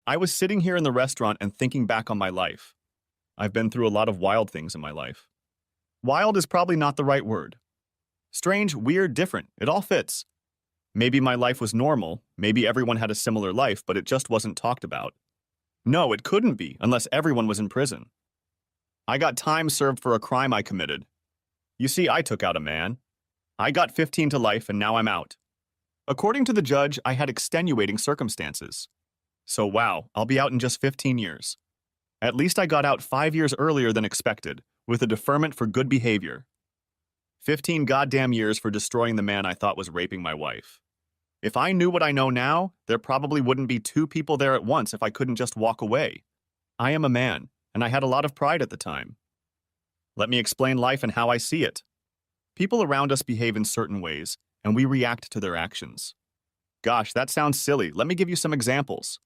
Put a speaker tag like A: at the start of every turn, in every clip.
A: I was sitting here in the restaurant and thinking back on my life. I've been through a lot of wild things in my life. Wild is probably not the right word. Strange, weird, different. It all fits. Maybe my life was normal. Maybe everyone had a similar life, but it just wasn't talked about. No, it couldn't be, unless everyone was in prison. I got time served for a crime I committed. You see, I took out a man. I got 15 to life, and now I'm out. According to the judge, I had extenuating circumstances. So wow, I'll be out in just 15 years. At least I got out 5 years earlier than expected, with a deferment for good behavior. 15 goddamn years for destroying the man I thought was raping my wife. If I knew what I know now, there probably wouldn't be two people there at once if I couldn't just walk away. I am a man, and I had a lot of pride at the time. Let me explain life and how I see it. People around us behave in certain ways, and we react to their actions. Gosh, that sounds silly. Let me give you some examples.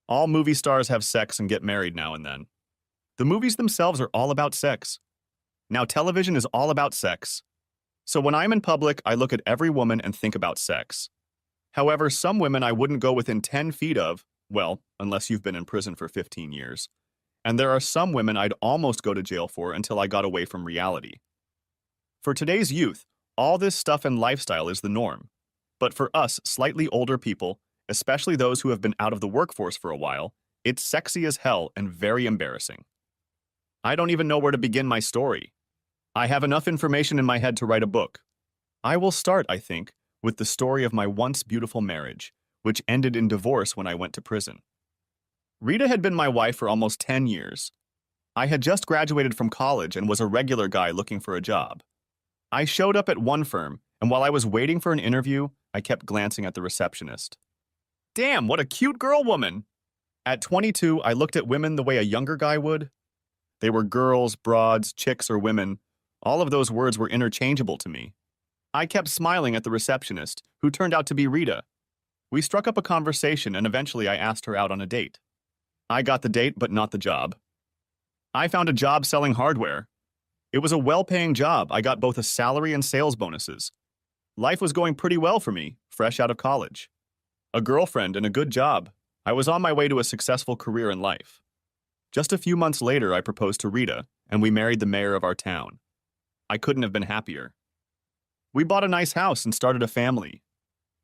A: All movie stars have sex and get married now and then. The movies themselves are all about sex. Now television is all about sex. So when I'm in public, I look at every woman and think about sex. However, some women I wouldn't go within 10 feet of, well, unless you've been in prison for 15 years. And there are some women I'd almost go to jail for until I got away from reality. For today's youth, all this stuff and lifestyle is the norm. But for us, slightly older people, especially those who have been out of the workforce for a while, it's sexy as hell and very embarrassing. I don't even know where to begin my story. I have enough information in my head to write a book. I will start, I think, with the story of my once beautiful marriage, which ended in divorce when I went to prison. Rita had been my wife for almost 10 years. I had just graduated from college and was a regular guy looking for a job. I showed up at one firm, and while I was waiting for an interview, I kept glancing at the receptionist. Damn, what a cute girl woman! At 22, I looked at women the way a younger guy would. They were girls, broads, chicks, or women. All of those words were interchangeable to me. I kept smiling at the receptionist, who turned out to be Rita. We struck up a conversation, and eventually I asked her out on a date. I got the date, but not the job. I found a job selling hardware. It was a well-paying job. I got both a salary and sales bonuses. Life was going pretty well for me, fresh out of college. A girlfriend and a good job. I was on my way to a successful career in life. Just a few months later, I proposed to Rita, and we married the mayor of our town. I couldn't have been happier. We bought a nice house and started a family.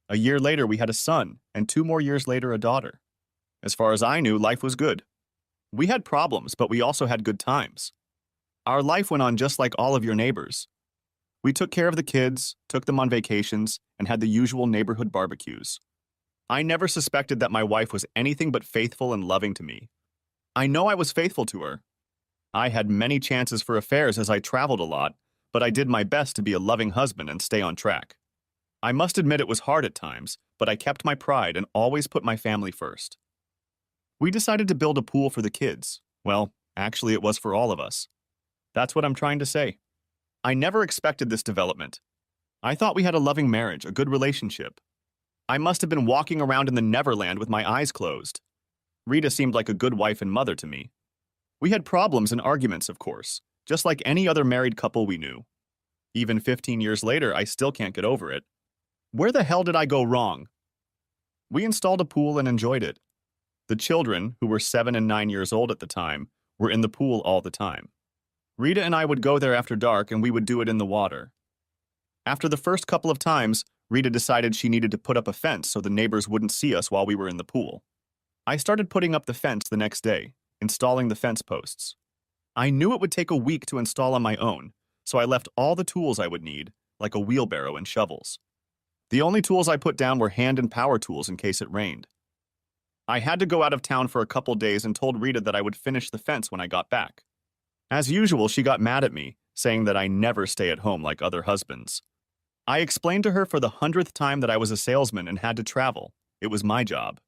A: A year later, we had a son, and 2 more years later, a daughter. As far as I knew, life was good. We had problems, but we also had good times. Our life went on just like all of your neighbors. We took care of the kids, took them on vacations, and had the usual neighborhood barbecues. I never suspected that my wife was anything but faithful and loving to me. I know I was faithful to her. I had many chances for affairs as I traveled a lot, but I did my best to be a loving husband and stay on track. I must admit it was hard at times, but I kept my pride and always put my family first. We decided to build a pool for the kids. Well, actually it was for all of us. That's what I'm trying to say. I never expected this development. I thought we had a loving marriage, a good relationship. I must have been walking around in the Neverland with my eyes closed. Rita seemed like a good wife and mother to me. We had problems and arguments, of course, just like any other married couple we knew. Even 15 years later, I still can't get over it. Where the hell did I go wrong? We installed a pool and enjoyed it. The children, who were 7 and 9 years old at the time, were in the pool all the time. Rita and I would go there after dark and we would do it in the water. After the first couple of times, Rita decided she needed to put up a fence so the neighbors wouldn't see us while we were in the pool. I started putting up the fence the next day, installing the fence posts. I knew it would take a week to install on my own, so I left all the tools I would need, like a wheelbarrow and shovels. The only tools I put down were hand and power tools in case it rained. I had to go out of town for a couple days and told Rita that I would finish the fence when I got back. As usual, she got mad at me, saying that I never stay at home like other husbands. I explained to her for the 100th time that I was a salesman and had to travel. It was my job.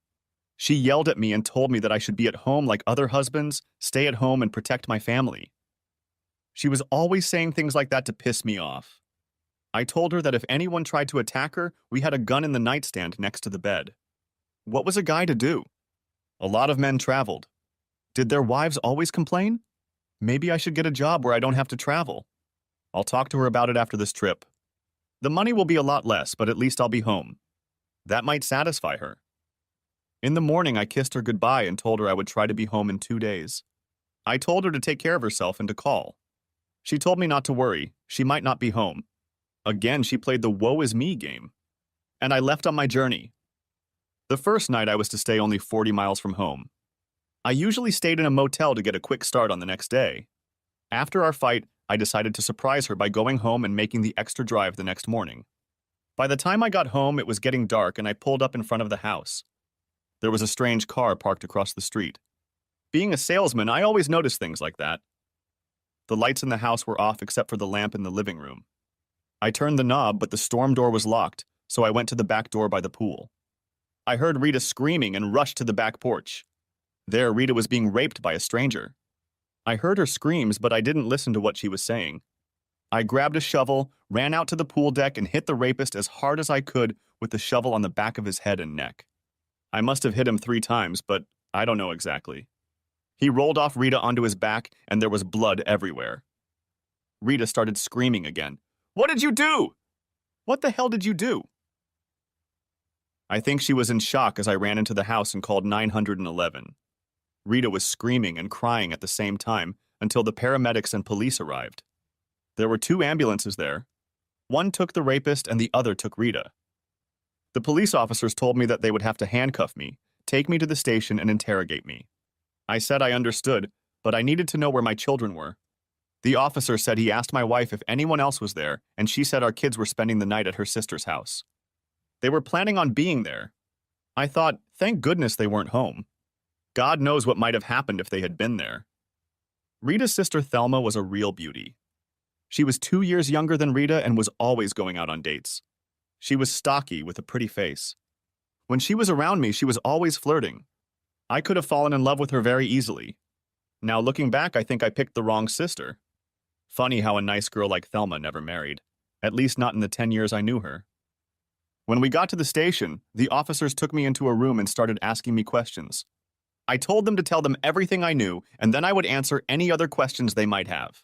A: She yelled at me and told me that I should be at home like other husbands, stay at home and protect my family. She was always saying things like that to piss me off. I told her that if anyone tried to attack her, we had a gun in the nightstand next to the bed. What was a guy to do? A lot of men traveled. Did their wives always complain? Maybe I should get a job where I don't have to travel. I'll talk to her about it after this trip. The money will be a lot less, but at least I'll be home. That might satisfy her. In the morning, I kissed her goodbye and told her I would try to be home in 2 days. I told her to take care of herself and to call. She told me not to worry, she might not be home. Again, she played the woe is me game. And I left on my journey. The first night I was to stay only 40 miles from home. I usually stayed in a motel to get a quick start on the next day. After our fight, I decided to surprise her by going home and making the extra drive the next morning. By the time I got home, it was getting dark and I pulled up in front of the house. There was a strange car parked across the street. Being a salesman, I always notice things like that. The lights in the house were off except for the lamp in the living room. I turned the knob, but the storm door was locked, so I went to the back door by the pool. I heard Rita screaming and rushed to the back porch. There, Rita was being raped by a stranger. I heard her screams, but I didn't listen to what she was saying. I grabbed a shovel, ran out to the pool deck, and hit the rapist as hard as I could with the shovel on the back of his head and neck. I must have hit him 3 times, but I don't know exactly. He rolled off Rita onto his back, and there was blood everywhere. Rita started screaming again. "What did you do? What the hell did you do?" I think she was in shock as I ran into the house and called 911. Rita was screaming and crying at the same time until the paramedics and police arrived. There were 2 ambulances there. One took the rapist and the other took Rita. The police officers told me that they would have to handcuff me, take me to the station, and interrogate me. I said I understood, but I needed to know where my children were. The officer said he asked my wife if anyone else was there, and she said our kids were spending the night at her sister's house. They were planning on being there. I thought, thank goodness they weren't home. God knows what might have happened if they had been there. Rita's sister Thelma was a real beauty. She was 2 years younger than Rita and was always going out on dates. She was stocky with a pretty face. When she was around me, she was always flirting. I could have fallen in love with her very easily. Now looking back, I think I picked the wrong sister. Funny how a nice girl like Thelma never married, at least not in the 10 years I knew her. When we got to the station, the officers took me into a room and started asking me questions. I told them to tell them everything I knew, and then I would answer any other questions they might have.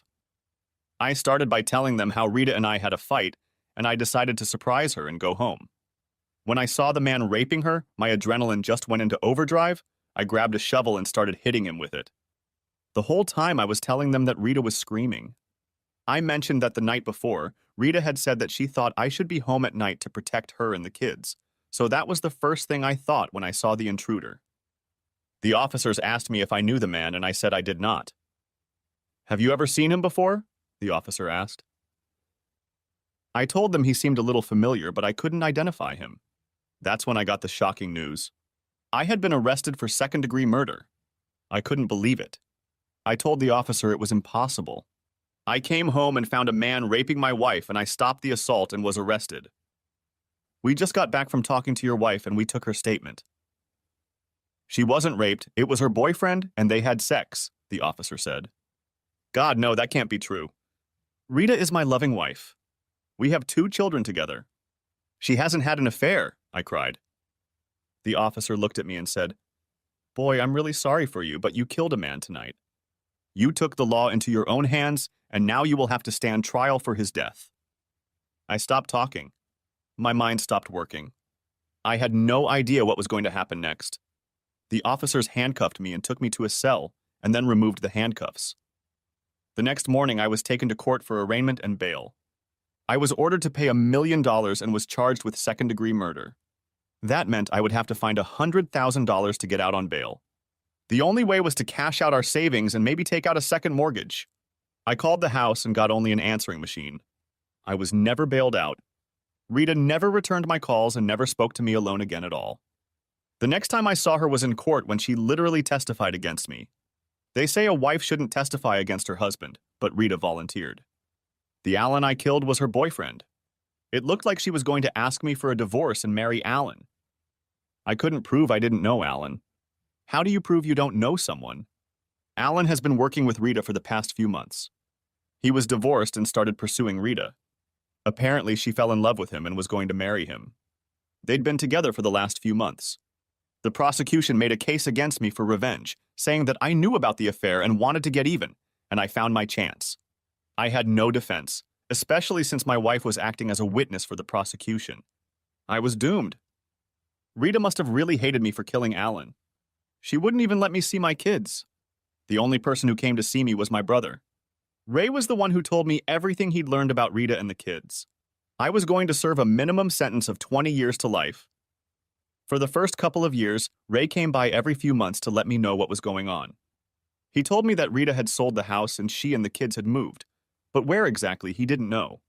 A: I started by telling them how Rita and I had a fight, and I decided to surprise her and go home. When I saw the man raping her, my adrenaline just went into overdrive. I grabbed a shovel and started hitting him with it. The whole time I was telling them that Rita was screaming. I mentioned that the night before, Rita had said that she thought I should be home at night to protect her and the kids, so that was the first thing I thought when I saw the intruder. The officers asked me if I knew the man, and I said I did not. "Have you ever seen him before?" the officer asked. I told them he seemed a little familiar, but I couldn't identify him. That's when I got the shocking news. I had been arrested for second-degree murder. I couldn't believe it. I told the officer it was impossible. I came home and found a man raping my wife, and I stopped the assault and was arrested. "We just got back from talking to your wife, and we took her statement. She wasn't raped, it was her boyfriend, and they had sex," the officer said. "God, no, that can't be true. Rita is my loving wife. We have 2 children together. She hasn't had an affair," I cried. The officer looked at me and said, "Boy, I'm really sorry for you, but you killed a man tonight. You took the law into your own hands, and now you will have to stand trial for his death." I stopped talking. My mind stopped working. I had no idea what was going to happen next. The officers handcuffed me and took me to a cell, and then removed the handcuffs. The next morning, I was taken to court for arraignment and bail. I was ordered to pay $1 million and was charged with second-degree murder. That meant I would have to find $100,000 to get out on bail. The only way was to cash out our savings and maybe take out a second mortgage. I called the house and got only an answering machine. I was never bailed out. Rita never returned my calls and never spoke to me alone again at all. The next time I saw her was in court when she literally testified against me. They say a wife shouldn't testify against her husband, but Rita volunteered. The Alan I killed was her boyfriend. It looked like she was going to ask me for a divorce and marry Alan. I couldn't prove I didn't know Alan. How do you prove you don't know someone? Alan has been working with Rita for the past few months. He was divorced and started pursuing Rita. Apparently, she fell in love with him and was going to marry him. They'd been together for the last few months. The prosecution made a case against me for revenge, saying that I knew about the affair and wanted to get even, and I found my chance. I had no defense, especially since my wife was acting as a witness for the prosecution. I was doomed. Rita must have really hated me for killing Alan. She wouldn't even let me see my kids. The only person who came to see me was my brother. Ray was the one who told me everything he'd learned about Rita and the kids. I was going to serve a minimum sentence of 20 years to life. For the first couple of years, Ray came by every few months to let me know what was going on. He told me that Rita had sold the house and she and the kids had moved, but where exactly he didn't know.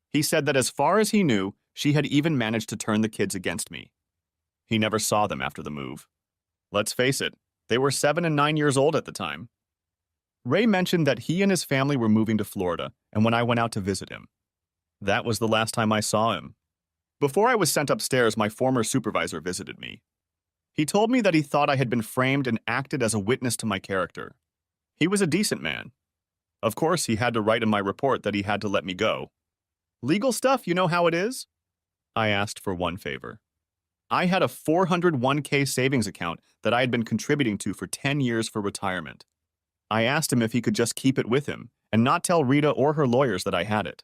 A: He said that as far as he knew, she had even managed to turn the kids against me. He never saw them after the move. Let's face it, they were 7 and 9 years old at the time. Ray mentioned that he and his family were moving to Florida, and when I went out to visit him. That was the last time I saw him. Before I was sent upstairs, my former supervisor visited me. He told me that he thought I had been framed and acted as a witness to my character. He was a decent man. Of course, he had to write in my report that he had to let me go. Legal stuff, you know how it is? I asked for one favor. I had a 401k savings account that I had been contributing to for 10 years for retirement. I asked him if he could just keep it with him and not tell Rita or her lawyers that I had it.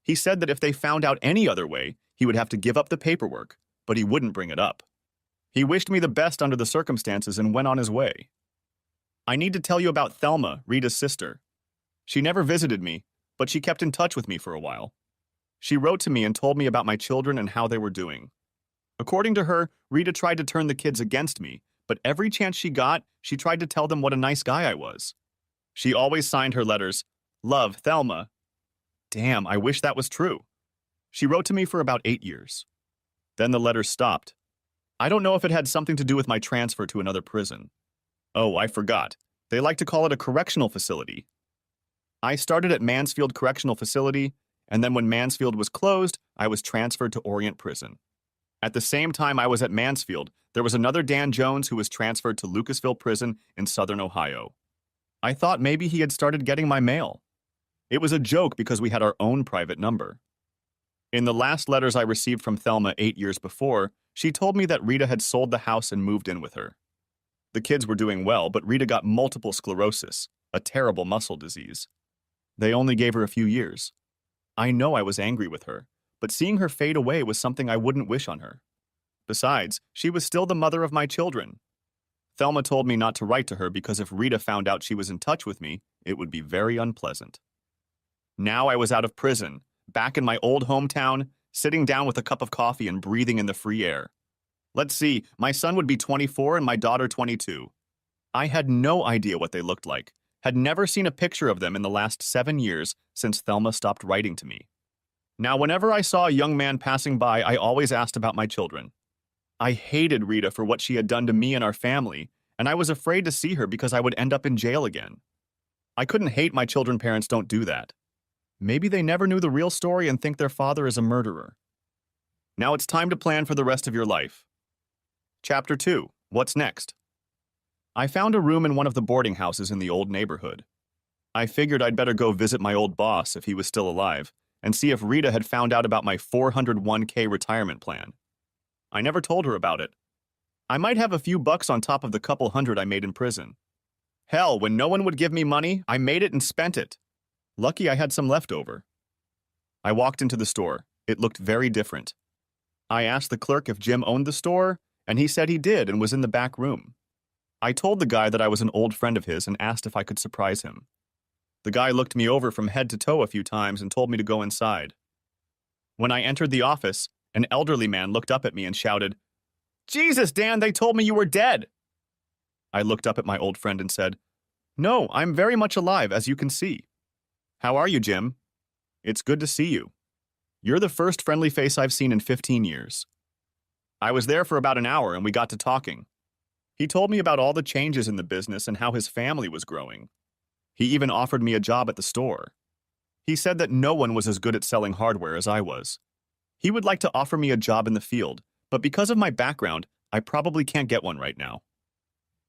A: He said that if they found out any other way, he would have to give up the paperwork, but he wouldn't bring it up. He wished me the best under the circumstances and went on his way. I need to tell you about Thelma, Rita's sister. She never visited me, but she kept in touch with me for a while. She wrote to me and told me about my children and how they were doing. According to her, Rita tried to turn the kids against me, but every chance she got, she tried to tell them what a nice guy I was. She always signed her letters, "Love, Thelma." Damn, I wish that was true. She wrote to me for about 8 years. Then the letters stopped. I don't know if it had something to do with my transfer to another prison. Oh, I forgot. They like to call it a correctional facility. I started at Mansfield Correctional Facility, and then when Mansfield was closed, I was transferred to Orient Prison. At the same time I was at Mansfield, there was another Dan Jones who was transferred to Lucasville Prison in southern Ohio. I thought maybe he had started getting my mail. It was a joke because we had our own private number. In the last letters I received from Thelma 8 years before, she told me that Rita had sold the house and moved in with her. The kids were doing well, but Rita got multiple sclerosis, a terrible muscle disease. They only gave her a few years. I know I was angry with her, but seeing her fade away was something I wouldn't wish on her. Besides, she was still the mother of my children. Thelma told me not to write to her because if Rita found out she was in touch with me, it would be very unpleasant. Now I was out of prison, back in my old hometown, sitting down with a cup of coffee and breathing in the free air. Let's see, my son would be 24 and my daughter 22. I had no idea what they looked like, had never seen a picture of them in the last 7 years since Thelma stopped writing to me. Now, whenever I saw a young man passing by, I always asked about my children. I hated Rita for what she had done to me and our family, and I was afraid to see her because I would end up in jail again. I couldn't hate my children. Parents don't do that. Maybe they never knew the real story and think their father is a murderer. Now it's time to plan for the rest of your life. Chapter 2. What's next? I found a room in one of the boarding houses in the old neighborhood. I figured I'd better go visit my old boss if he was still alive and see if Rita had found out about my 401k retirement plan. I never told her about it. I might have a few bucks on top of the couple hundred I made in prison. Hell, when no one would give me money, I made it and spent it. Lucky I had some left over. I walked into the store. It looked very different. I asked the clerk if Jim owned the store, and he said he did and was in the back room. I told the guy that I was an old friend of his and asked if I could surprise him. The guy looked me over from head to toe a few times and told me to go inside. When I entered the office, an elderly man looked up at me and shouted, "Jesus, Dan, they told me you were dead." I looked up at my old friend and said, "No, I'm very much alive, as you can see." "How are you, Jim?" "It's good to see you. You're the first friendly face I've seen in 15 years. I was there for about an hour and we got to talking. He told me about all the changes in the business and how his family was growing. He even offered me a job at the store. He said that no one was as good at selling hardware as I was. He would like to offer me a job in the field, but because of my background, I probably can't get one right now.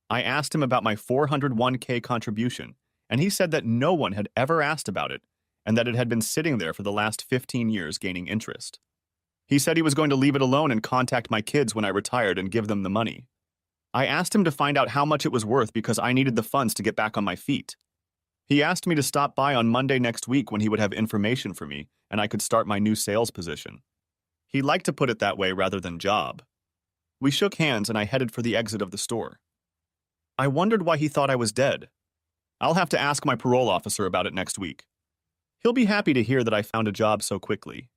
A: I asked him about my 401k contribution, and he said that no one had ever asked about it, and that it had been sitting there for the last 15 years gaining interest. He said he was going to leave it alone and contact my kids when I retired and give them the money. I asked him to find out how much it was worth because I needed the funds to get back on my feet. He asked me to stop by on Monday next week when he would have information for me and I could start my new sales position. He liked to put it that way rather than job. We shook hands and I headed for the exit of the store. I wondered why he thought I was dead. I'll have to ask my parole officer about it next week. He'll be happy to hear that I found a job so quickly.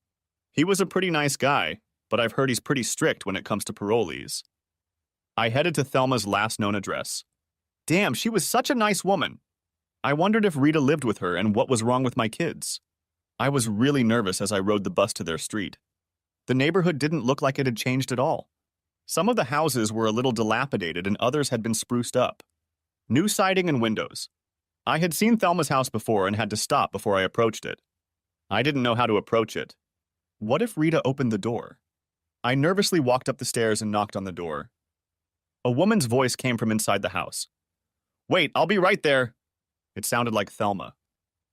A: He was a pretty nice guy, but I've heard he's pretty strict when it comes to parolees. I headed to Thelma's last known address. Damn, she was such a nice woman. I wondered if Rita lived with her and what was wrong with my kids. I was really nervous as I rode the bus to their street. The neighborhood didn't look like it had changed at all. Some of the houses were a little dilapidated and others had been spruced up. New siding and windows. I had seen Thelma's house before and had to stop before I approached it. I didn't know how to approach it. What if Rita opened the door? I nervously walked up the stairs and knocked on the door. A woman's voice came from inside the house. Wait, I'll be right there. It sounded like Thelma.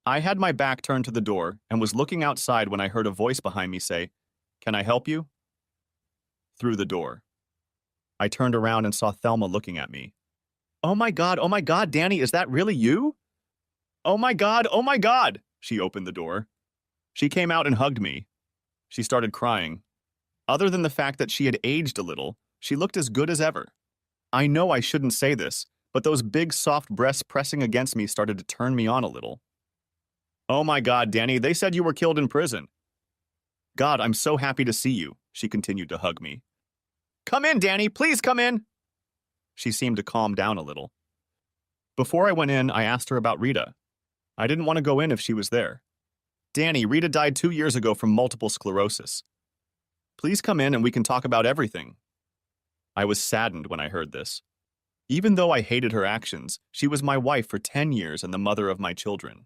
A: I had my back turned to the door and was looking outside when I heard a voice behind me say, "Can I help you?" Through the door. I turned around and saw Thelma looking at me. Oh my God, Danny, is that really you? Oh my God. She opened the door. She came out and hugged me. She started crying. Other than the fact that she had aged a little, she looked as good as ever. I know I shouldn't say this, but those big soft breasts pressing against me started to turn me on a little. Oh my God, Danny, they said you were killed in prison. God, I'm so happy to see you, she continued to hug me. Come in, Danny, please come in. She seemed to calm down a little. Before I went in, I asked her about Rita. I didn't want to go in if she was there. Danny, Rita died 2 years ago from multiple sclerosis. Please come in and we can talk about everything. I was saddened when I heard this. Even though I hated her actions, she was my wife for 10 years and the mother of my children.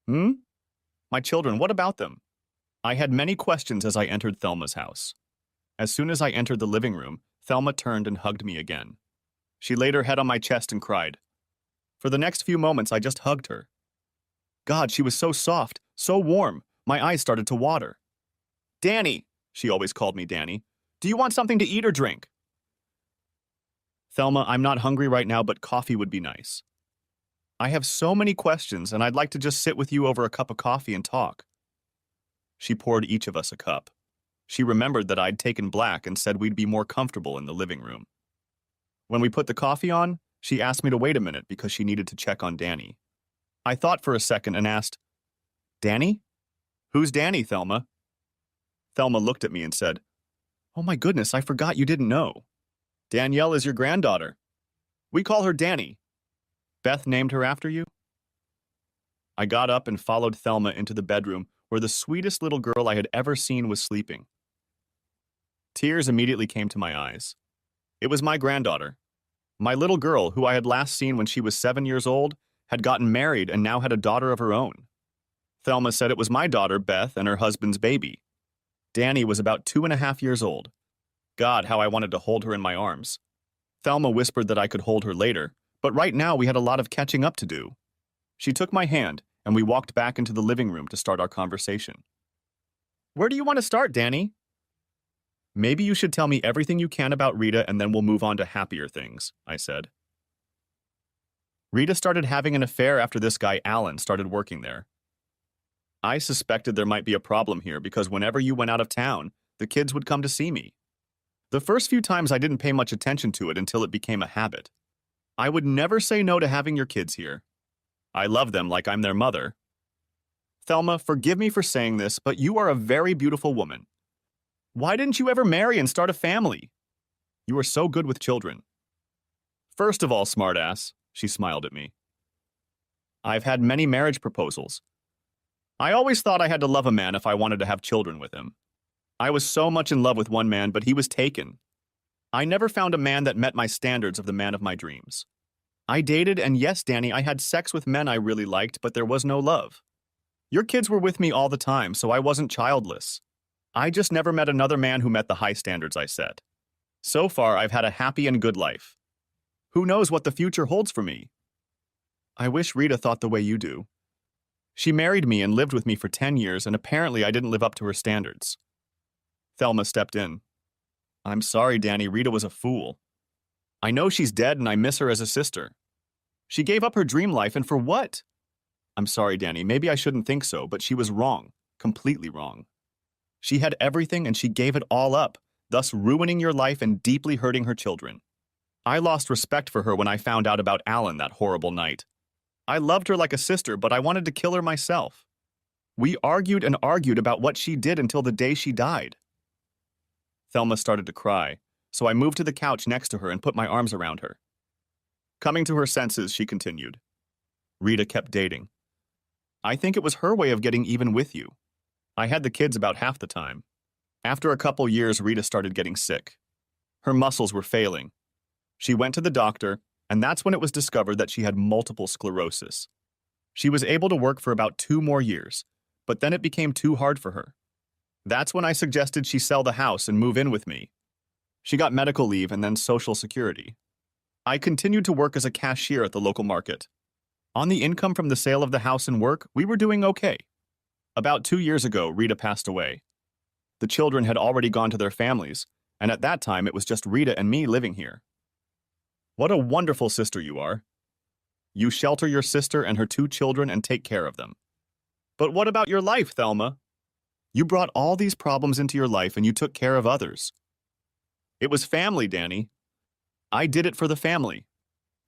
A: My children, what about them? I had many questions as I entered Thelma's house. As soon as I entered the living room, Thelma turned and hugged me again. She laid her head on my chest and cried. For the next few moments, I just hugged her. God, she was so soft, so warm, my eyes started to water. Danny, she always called me Danny, do you want something to eat or drink? Thelma, I'm not hungry right now, but coffee would be nice. I have so many questions, and I'd like to just sit with you over a cup of coffee and talk. She poured each of us a cup. She remembered that I'd taken black and said we'd be more comfortable in the living room. When we put the coffee on, she asked me to wait a minute because she needed to check on Danny. I thought for a second and asked, Danny? Who's Danny, Thelma? Thelma looked at me and said, Oh my goodness, I forgot you didn't know. Danielle is your granddaughter. We call her Danny. Beth named her after you? I got up and followed Thelma into the bedroom where the sweetest little girl I had ever seen was sleeping. Tears immediately came to my eyes. It was my granddaughter. My little girl, who I had last seen when she was 7 years old, had gotten married and now had a daughter of her own. Thelma said it was my daughter, Beth, and her husband's baby. Danny was about 2.5 years old. God, how I wanted to hold her in my arms. Thelma whispered that I could hold her later, but right now we had a lot of catching up to do. She took my hand, and we walked back into the living room to start our conversation. Where do you want to start, Danny? Maybe you should tell me everything you can about Rita and then we'll move on to happier things, I said. Rita started having an affair after this guy Alan started working there. I suspected there might be a problem here because whenever you went out of town, the kids would come to see me. The first few times I didn't pay much attention to it until it became a habit. I would never say no to having your kids here. I love them like I'm their mother. Thelma, forgive me for saying this, but you are a very beautiful woman. Why didn't you ever marry and start a family? You are so good with children. First of all, smartass, she smiled at me. I've had many marriage proposals. I always thought I had to love a man if I wanted to have children with him. I was so much in love with one man, but he was taken. I never found a man that met my standards of the man of my dreams. I dated, and yes, Danny, I had sex with men I really liked, but there was no love. Your kids were with me all the time, so I wasn't childless. I just never met another man who met the high standards I set. So far, I've had a happy and good life. Who knows what the future holds for me? I wish Rita thought the way you do. She married me and lived with me for 10 years, and apparently I didn't live up to her standards. Thelma stepped in. I'm sorry, Danny, Rita was a fool. I know she's dead and I miss her as a sister. She gave up her dream life, and for what? I'm sorry, Danny, maybe I shouldn't think so, but she was wrong, completely wrong. She had everything and she gave it all up, thus ruining your life and deeply hurting her children. I lost respect for her when I found out about Alan that horrible night. I loved her like a sister, but I wanted to kill her myself. We argued and argued about what she did until the day she died. Thelma started to cry, so I moved to the couch next to her and put my arms around her. Coming to her senses, she continued. Rita kept dating. I think it was her way of getting even with you. I had the kids about half the time. After a couple years, Rita started getting sick. Her muscles were failing. She went to the doctor, and that's when it was discovered that she had multiple sclerosis. She was able to work for about 2 more years, but then it became too hard for her. That's when I suggested she sell the house and move in with me. She got medical leave and then Social Security. I continued to work as a cashier at the local market. On the income from the sale of the house and work, we were doing okay. About 2 years ago, Rita passed away. The children had already gone to their families, and at that time it was just Rita and me living here. What a wonderful sister you are. You shelter your sister and her 2 children and take care of them. But what about your life, Thelma? You brought all these problems into your life and you took care of others. It was family, Danny. I did it for the family.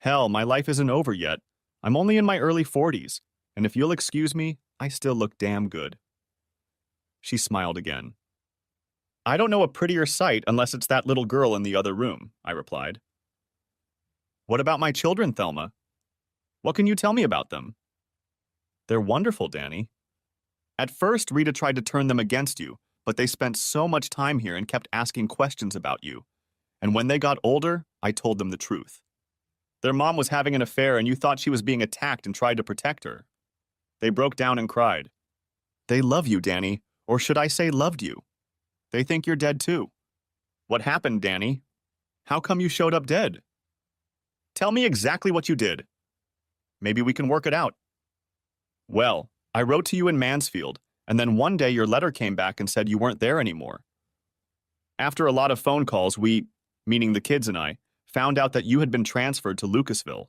A: Hell, my life isn't over yet. I'm only in my early 40s, and if you'll excuse me, I still look damn good. She smiled again. I don't know a prettier sight unless it's that little girl in the other room, I replied. What about my children, Thelma? What can you tell me about them? They're wonderful, Danny. At first, Rita tried to turn them against you, but they spent so much time here and kept asking questions about you. And when they got older, I told them the truth. Their mom was having an affair and you thought she was being attacked and tried to protect her. They broke down and cried. They love you, Danny, or should I say loved you. They think you're dead too. What happened, Danny? How come you showed up dead? Tell me exactly what you did. Maybe we can work it out. Well, I wrote to you in Mansfield, and then one day your letter came back and said you weren't there anymore. After a lot of phone calls, we, meaning the kids and I, found out that you had been transferred to Lucasville.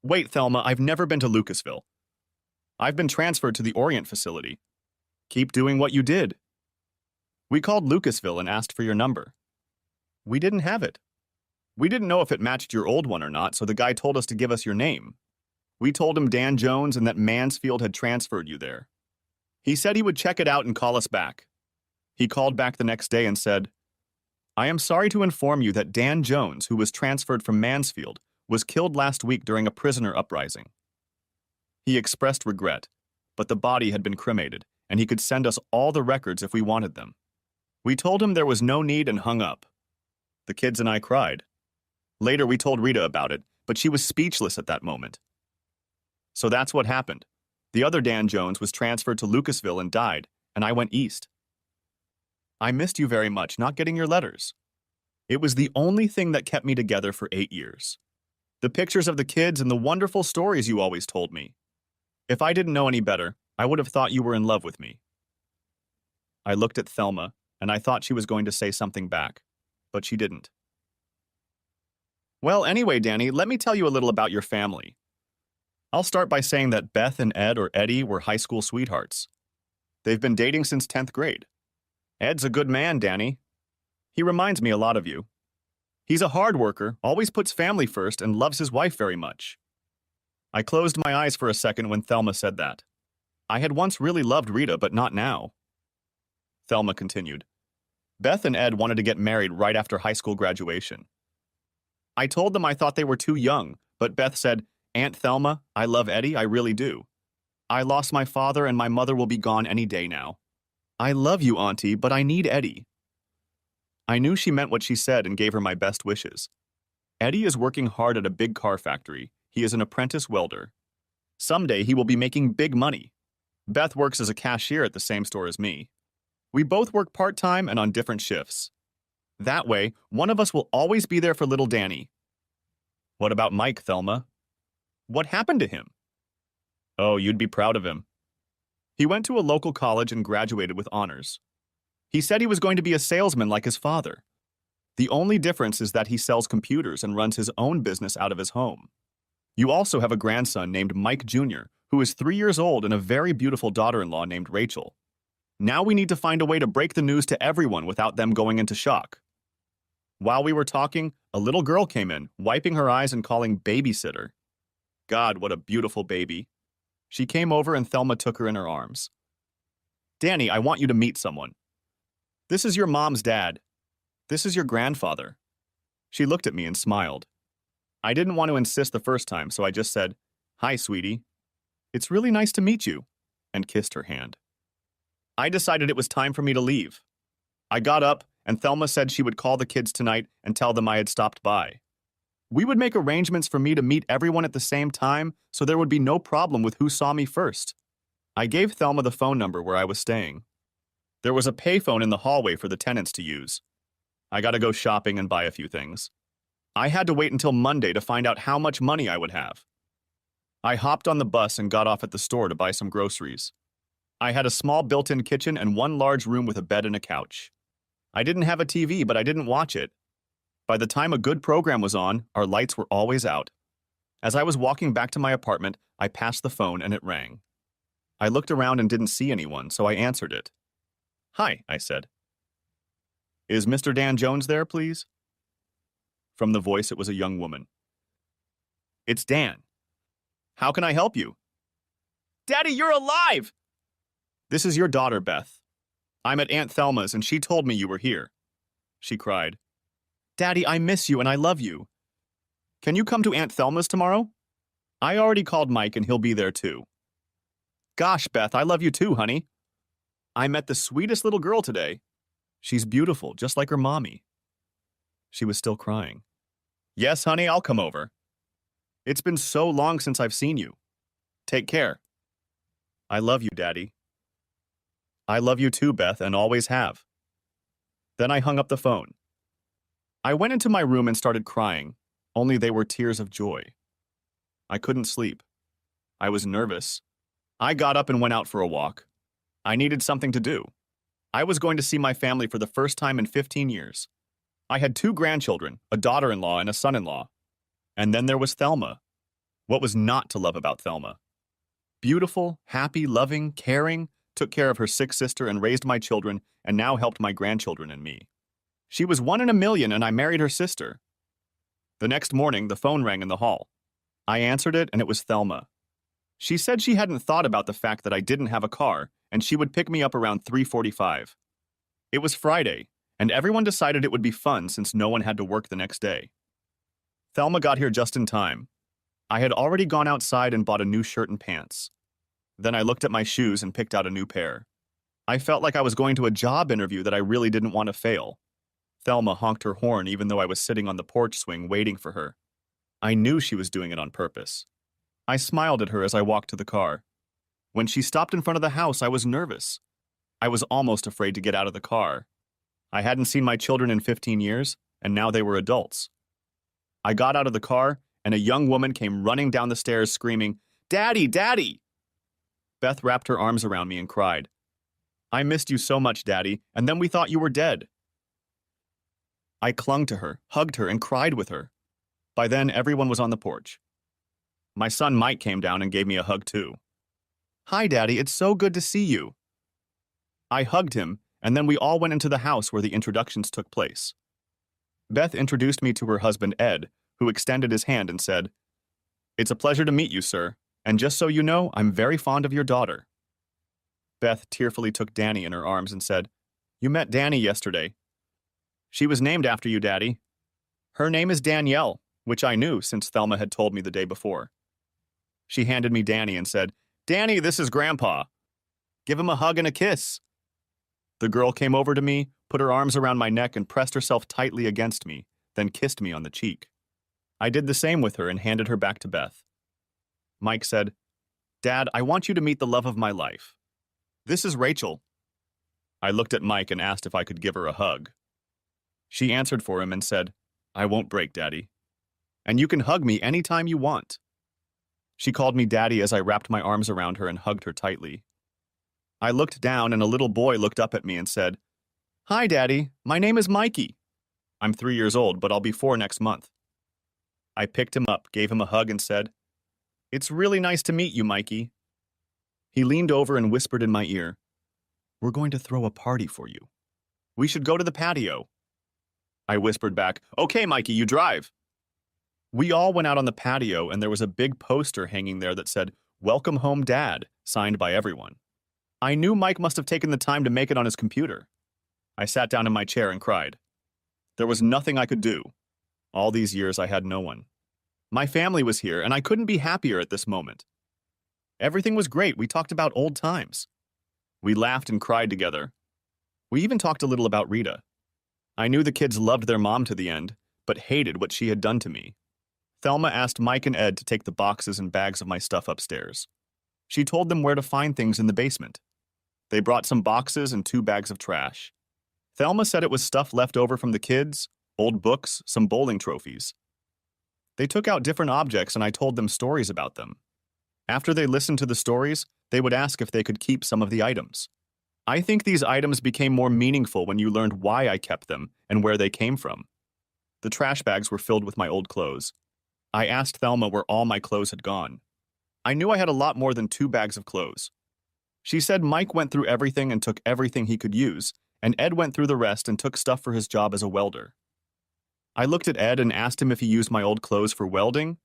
A: Wait, Thelma, I've never been to Lucasville. I've been transferred to the Orient facility. Keep doing what you did. We called Lucasville and asked for your number. We didn't have it. We didn't know if it matched your old one or not, so the guy told us to give us your name. We told him Dan Jones and that Mansfield had transferred you there. He said he would check it out and call us back. He called back the next day and said, I am sorry to inform you that Dan Jones, who was transferred from Mansfield, was killed last week during a prisoner uprising. He expressed regret, but the body had been cremated, and he could send us all the records if we wanted them. We told him there was no need and hung up. The kids and I cried. Later, we told Rita about it, but she was speechless at that moment. So that's what happened. The other Dan Jones was transferred to Lucasville and died, and I went east. I missed you very much, not getting your letters. It was the only thing that kept me together for 8 years. The pictures of the kids and the wonderful stories you always told me. If I didn't know any better, I would have thought you were in love with me. I looked at Thelma, and I thought she was going to say something back, but she didn't. Well, anyway, Danny, let me tell you a little about your family. I'll start by saying that Beth and Ed or Eddie were high school sweethearts. They've been dating since 10th grade. Ed's a good man, Danny. He reminds me a lot of you. He's a hard worker, always puts family first, and loves his wife very much. I closed my eyes for a second when Thelma said that. I had once really loved Rita, but not now. Thelma continued. Beth and Ed wanted to get married right after high school graduation. I told them I thought they were too young, but Beth said, Aunt Thelma, I love Eddie, I really do. I lost my father and my mother will be gone any day now. I love you, Auntie, but I need Eddie. I knew she meant what she said and gave her my best wishes. Eddie is working hard at a big car factory. He is an apprentice welder. Someday he will be making big money. Beth works as a cashier at the same store as me. We both work part-time and on different shifts. That way, one of us will always be there for little Danny. What about Mike, Thelma? What happened to him? Oh, you'd be proud of him. He went to a local college and graduated with honors. He said he was going to be a salesman like his father. The only difference is that he sells computers and runs his own business out of his home. You also have a grandson named Mike Jr., who is 3 years old and a very beautiful daughter-in-law named Rachel. Now we need to find a way to break the news to everyone without them going into shock. While we were talking, a little girl came in, wiping her eyes and calling babysitter. God, what a beautiful baby. She came over and Thelma took her in her arms. Danny, I want you to meet someone. This is your mom's dad. This is your grandfather. She looked at me and smiled. I didn't want to insist the first time, so I just said, Hi, sweetie. It's really nice to meet you, and kissed her hand. I decided it was time for me to leave. I got up, and Thelma said she would call the kids tonight and tell them I had stopped by. We would make arrangements for me to meet everyone at the same time, so there would be no problem with who saw me first. I gave Thelma the phone number where I was staying. There was a payphone in the hallway for the tenants to use. I gotta go shopping and buy a few things. I had to wait until Monday to find out how much money I would have. I hopped on the bus and got off at the store to buy some groceries. I had a small built-in kitchen and one large room with a bed and a couch. I didn't have a TV, but I didn't watch it. By the time a good program was on, our lights were always out. As I was walking back to my apartment, I passed the phone and it rang. I looked around and didn't see anyone, so I answered it. Hi, I said. Is Mr. Dan Jones there, please? From the voice, it was a young woman. It's Dan. How can I help you? Daddy, you're alive! This is your daughter, Beth. I'm at Aunt Thelma's and she told me you were here. She cried. Daddy, I miss you and I love you. Can you come to Aunt Thelma's tomorrow? I already called Mike and he'll be there too. Gosh, Beth, I love you too, honey. I met the sweetest little girl today. She's beautiful, just like her mommy. She was still crying. Yes, honey, I'll come over. It's been so long since I've seen you. Take care. I love you, Daddy. I love you too, Beth, and always have. Then I hung up the phone. I went into my room and started crying, only they were tears of joy. I couldn't sleep. I was nervous. I got up and went out for a walk. I needed something to do. I was going to see my family for the first time in 15 years. I had 2 grandchildren, a daughter-in-law and a son-in-law. And then there was Thelma. What was not to love about Thelma? Beautiful, happy, loving, caring, took care of her sick sister and raised my children, and now helped my grandchildren and me. She was 1 in a million, and I married her sister. The next morning, the phone rang in the hall. I answered it, and it was Thelma. She said she hadn't thought about the fact that I didn't have a car, and she would pick me up around 3:45. It was Friday, and everyone decided it would be fun since no one had to work the next day. Thelma got here just in time. I had already gone outside and bought a new shirt and pants. Then I looked at my shoes and picked out a new pair. I felt like I was going to a job interview that I really didn't want to fail. Thelma honked her horn even though I was sitting on the porch swing waiting for her. I knew she was doing it on purpose. I smiled at her as I walked to the car. When she stopped in front of the house, I was nervous. I was almost afraid to get out of the car. I hadn't seen my children in 15 years, and now they were adults. I got out of the car, and a young woman came running down the stairs screaming, Daddy, Daddy! Beth wrapped her arms around me and cried, I missed you so much, Daddy, and then we thought you were dead. I clung to her, hugged her, and cried with her. By then, everyone was on the porch. My son Mike came down and gave me a hug too. Hi, Daddy, it's so good to see you. I hugged him, and then we all went into the house where the introductions took place. Beth introduced me to her husband, Ed, who extended his hand and said, It's a pleasure to meet you, sir, and just so you know, I'm very fond of your daughter. Beth tearfully took Danny in her arms and said, You met Danny yesterday. She was named after you, Daddy. Her name is Danielle, which I knew since Thelma had told me the day before. She handed me Danny and said, Danny, this is Grandpa. Give him a hug and a kiss. The girl came over to me, put her arms around my neck and pressed herself tightly against me, then kissed me on the cheek. I did the same with her and handed her back to Beth. Mike said, Dad, I want you to meet the love of my life. This is Rachel. I looked at Mike and asked if I could give her a hug. She answered for him and said, I won't break, Daddy. And you can hug me anytime you want. She called me Daddy as I wrapped my arms around her and hugged her tightly. I looked down and a little boy looked up at me and said, Hi, Daddy. My name is Mikey. I'm 3 years old, but I'll be 4 next month. I picked him up, gave him a hug, and said, It's really nice to meet you, Mikey. He leaned over and whispered in my ear, We're going to throw a party for you. We should go to the patio. I whispered back, okay, Mikey, you drive. We all went out on the patio, and there was a big poster hanging there that said, Welcome Home, Dad, signed by everyone. I knew Mike must have taken the time to make it on his computer. I sat down in my chair and cried. There was nothing I could do. All these years I had no one. My family was here, and I couldn't be happier at this moment. Everything was great. We talked about old times. We laughed and cried together. We even talked a little about Rita. I knew the kids loved their mom to the end, but hated what she had done to me. Thelma asked Mike and Ed to take the boxes and bags of my stuff upstairs. She told them where to find things in the basement. They brought some boxes and 2 bags of trash. Thelma said it was stuff left over from the kids, old books, some bowling trophies. They took out different objects and I told them stories about them. After they listened to the stories, they would ask if they could keep some of the items. I think these items became more meaningful when you learned why I kept them and where they came from. The trash bags were filled with my old clothes. I asked Thelma where all my clothes had gone. I knew I had a lot more than 2 bags of clothes. She said Mike went through everything and took everything he could use, and Ed went through the rest and took stuff for his job as a welder. I looked at Ed and asked him if he used my old clothes for welding.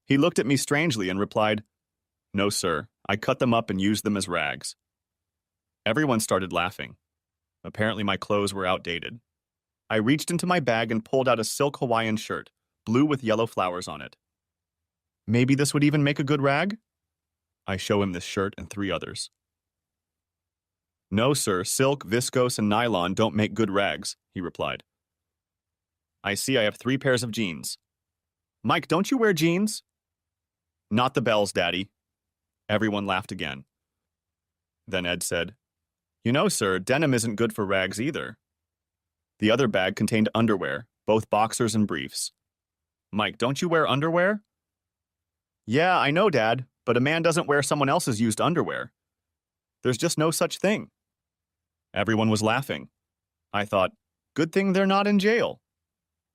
A: He looked at me strangely and replied, No, sir, I cut them up and used them as rags. Everyone started laughing. Apparently my clothes were outdated. I reached into my bag and pulled out a silk Hawaiian shirt, blue with yellow flowers on it. Maybe this would even make a good rag? I show him this shirt and 3 others. No, sir, silk, viscose, and nylon don't make good rags, he replied. I see I have 3 pairs of jeans. Mike, don't you wear jeans? Not the bells, Daddy. Everyone laughed again. Then Ed said, You know, sir, denim isn't good for rags either. The other bag contained underwear, both boxers and briefs. Mike, don't you wear underwear? Yeah, I know, Dad, but a man doesn't wear someone else's used underwear. There's just no such thing. Everyone was laughing. I thought, good thing they're not in jail.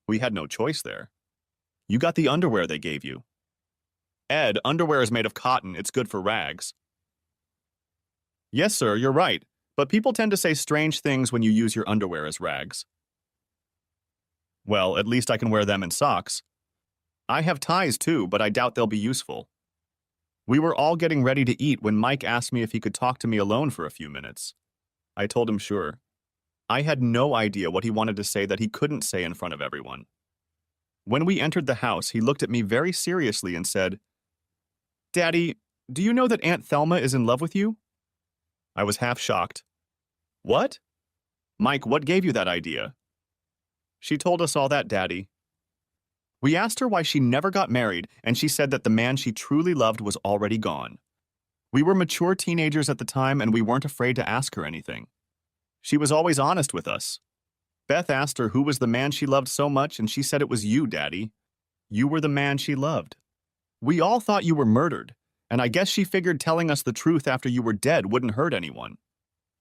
A: We had no choice there. You got the underwear they gave you. Ed, underwear is made of cotton. It's good for rags. Yes, sir, you're right, but people tend to say strange things when you use your underwear as rags. Well, at least I can wear them in socks. I have ties too, but I doubt they'll be useful. We were all getting ready to eat when Mike asked me if he could talk to me alone for a few minutes. I told him sure. I had no idea what he wanted to say that he couldn't say in front of everyone. When we entered the house, he looked at me very seriously and said, Daddy, do you know that Aunt Thelma is in love with you? I was half shocked. What? Mike, what gave you that idea? She told us all that, Daddy. We asked her why she never got married, and she said that the man she truly loved was already gone. We were mature teenagers at the time, and we weren't afraid to ask her anything. She was always honest with us. Beth asked her who was the man she loved so much, and she said it was you, Daddy. You were the man she loved. We all thought you were murdered, and I guess she figured telling us the truth after you were dead wouldn't hurt anyone.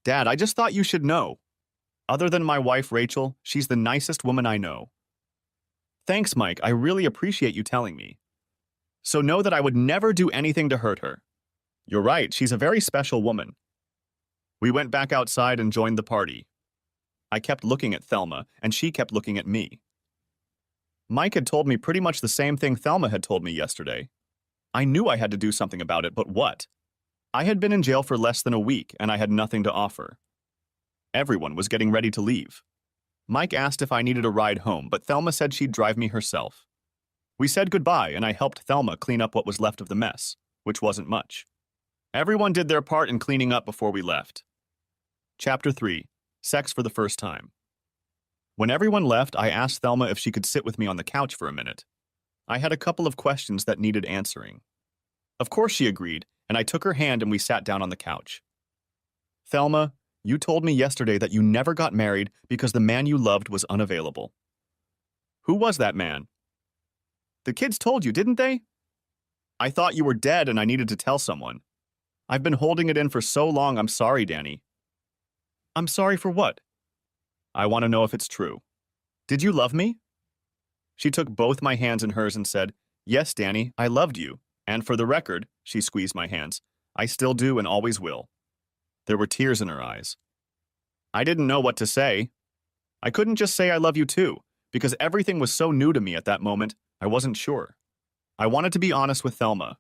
A: Dad, I just thought you should know. Other than my wife, Rachel, she's the nicest woman I know. Thanks, Mike. I really appreciate you telling me. So know that I would never do anything to hurt her. You're right, she's a very special woman. We went back outside and joined the party. I kept looking at Thelma, and she kept looking at me. Mike had told me pretty much the same thing Thelma had told me yesterday. I knew I had to do something about it, but what? I had been in jail for less than a week, and I had nothing to offer. Everyone was getting ready to leave. Mike asked if I needed a ride home, but Thelma said she'd drive me herself. We said goodbye, and I helped Thelma clean up what was left of the mess, which wasn't much. Everyone did their part in cleaning up before we left. Chapter 3. Sex for the First Time. When everyone left, I asked Thelma if she could sit with me on the couch for a minute. I had a couple of questions that needed answering. Of course she agreed, and I took her hand and we sat down on the couch. Thelma, you told me yesterday that you never got married because the man you loved was unavailable. Who was that man? The kids told you, didn't they? I thought you were dead and I needed to tell someone. I've been holding it in for so long, I'm sorry, Danny. I'm sorry for what? I want to know if it's true. Did you love me? She took both my hands in hers and said, Yes, Danny, I loved you. And for the record, she squeezed my hands, I still do and always will. There were tears in her eyes. I didn't know what to say. I couldn't just say I love you too, because everything was so new to me at that moment, I wasn't sure. I wanted to be honest with Thelma.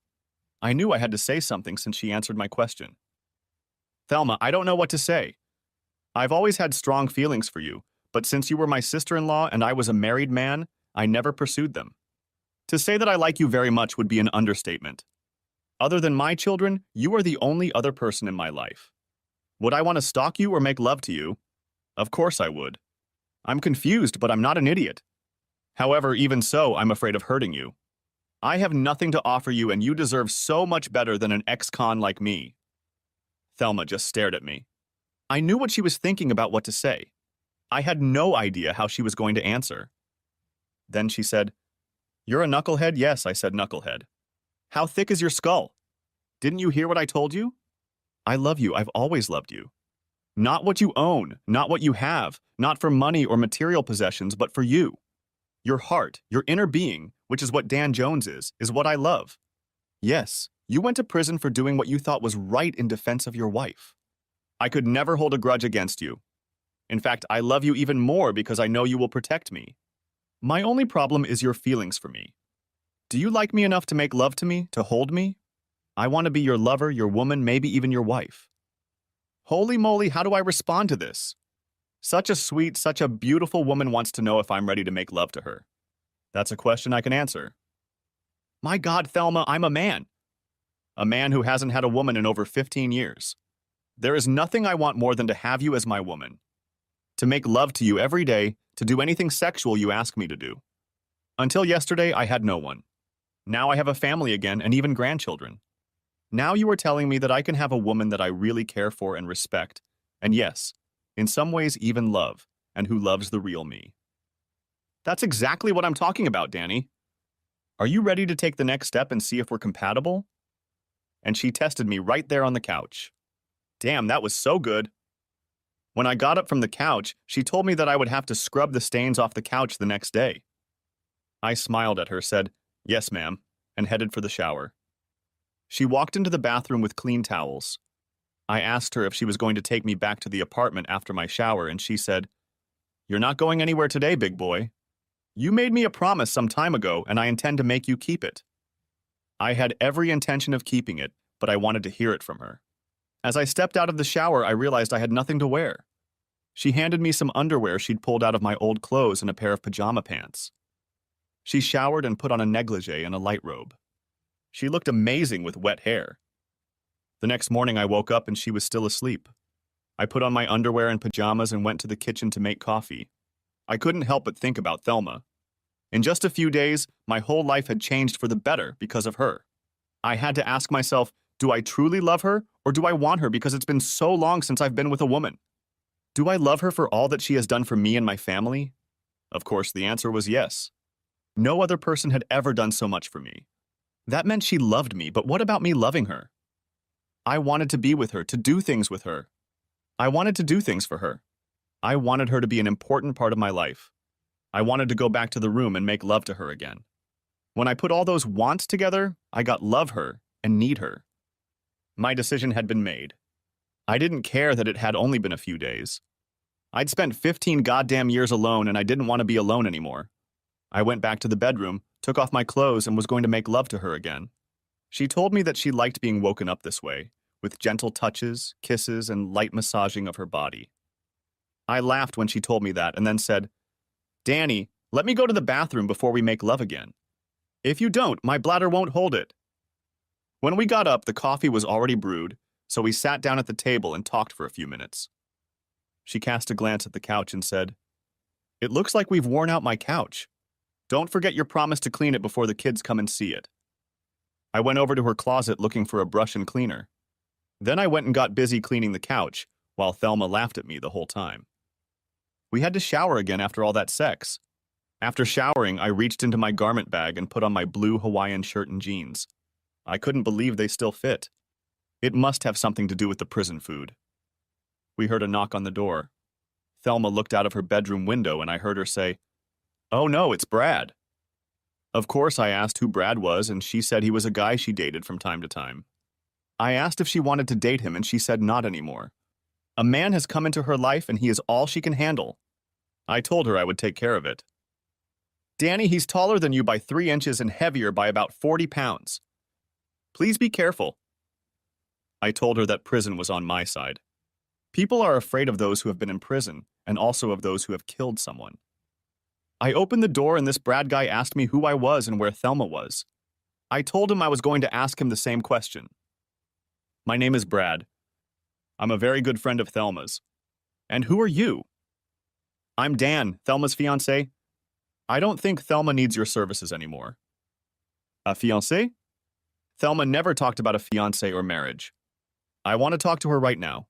A: I knew I had to say something since she answered my question. Thelma, I don't know what to say. I've always had strong feelings for you, but since you were my sister-in-law and I was a married man, I never pursued them. To say that I like you very much would be an understatement. Other than my children, you are the only other person in my life. Would I want to stalk you or make love to you? Of course I would. I'm confused, but I'm not an idiot. However, even so, I'm afraid of hurting you. I have nothing to offer you, and you deserve so much better than an ex-con like me. Thelma just stared at me. I knew what she was thinking about what to say. I had no idea how she was going to answer. Then she said, "You're a knucklehead?" "Yes," I said, "knucklehead." "How thick is your skull? Didn't you hear what I told you? I love you. I've always loved you. Not what you own, not what you have, not for money or material possessions, but for you. Your heart, your inner being, which is what Dan Jones is what I love. Yes, you went to prison for doing what you thought was right in defense of your wife. I could never hold a grudge against you. In fact, I love you even more because I know you will protect me. My only problem is your feelings for me. Do you like me enough to make love to me, to hold me? I want to be your lover, your woman, maybe even your wife." Holy moly, how do I respond to this? Such a sweet, such a beautiful woman wants to know if I'm ready to make love to her. That's a question I can answer. My God, Thelma, I'm a man. A man who hasn't had a woman in over 15 years. There is nothing I want more than to have you as my woman. To make love to you every day, to do anything sexual you ask me to do. Until yesterday, I had no one. Now I have a family again and even grandchildren. Now you are telling me that I can have a woman that I really care for and respect, and yes, in some ways even love, and who loves the real me. That's exactly what I'm talking about, Danny. Are you ready to take the next step and see if we're compatible? And she tested me right there on the couch. Damn, that was so good. When I got up from the couch, she told me that I would have to scrub the stains off the couch the next day. I smiled at her, said, "Yes, ma'am," and headed for the shower. She walked into the bathroom with clean towels. I asked her if she was going to take me back to the apartment after my shower, and she said, "You're not going anywhere today, big boy. You made me a promise some time ago, and I intend to make you keep it." I had every intention of keeping it, but I wanted to hear it from her. As I stepped out of the shower, I realized I had nothing to wear. She handed me some underwear she'd pulled out of my old clothes and a pair of pajama pants. She showered and put on a negligee and a light robe. She looked amazing with wet hair. The next morning I woke up and she was still asleep. I put on my underwear and pajamas and went to the kitchen to make coffee. I couldn't help but think about Thelma. In just a few days, my whole life had changed for the better because of her. I had to ask myself, do I truly love her, or do I want her because it's been so long since I've been with a woman? Do I love her for all that she has done for me and my family? Of course, the answer was yes. No other person had ever done so much for me. That meant she loved me, but what about me loving her? I wanted to be with her, to do things with her. I wanted to do things for her. I wanted her to be an important part of my life. I wanted to go back to the room and make love to her again. When I put all those wants together, I got love her and need her. My decision had been made. I didn't care that it had only been a few days. I'd spent 15 goddamn years alone and I didn't want to be alone anymore. I went back to the bedroom, took off my clothes, and was going to make love to her again. She told me that she liked being woken up this way, with gentle touches, kisses, and light massaging of her body. I laughed when she told me that and then said, "Danny, let me go to the bathroom before we make love again. If you don't, my bladder won't hold it." When we got up, the coffee was already brewed, so we sat down at the table and talked for a few minutes. She cast a glance at the couch and said, "It looks like we've worn out my couch. Don't forget your promise to clean it before the kids come and see it." I went over to her closet looking for a brush and cleaner. Then I went and got busy cleaning the couch, while Thelma laughed at me the whole time. We had to shower again after all that sex. After showering, I reached into my garment bag and put on my blue Hawaiian shirt and jeans. I couldn't believe they still fit. It must have something to do with the prison food. We heard a knock on the door. Thelma looked out of her bedroom window and I heard her say, "Oh no, it's Brad." Of course, I asked who Brad was, and she said he was a guy she dated from time to time. I asked if she wanted to date him, and she said not anymore. A man has come into her life and he is all she can handle. I told her I would take care of it. Danny, he's taller than you by 3 inches and heavier by about 40 pounds. Please be careful. I told her that prison was on my side. People are afraid of those who have been in prison and also of those who have killed someone. I opened the door and this Brad guy asked me who I was and where Thelma was. I told him I was going to ask him the same question. My name is Brad. I'm a very good friend of Thelma's. And who are you? I'm Dan, Thelma's fiancé. I don't think Thelma needs your services anymore. A fiancé? Thelma never talked about a fiancé or marriage. I want to talk to her right now.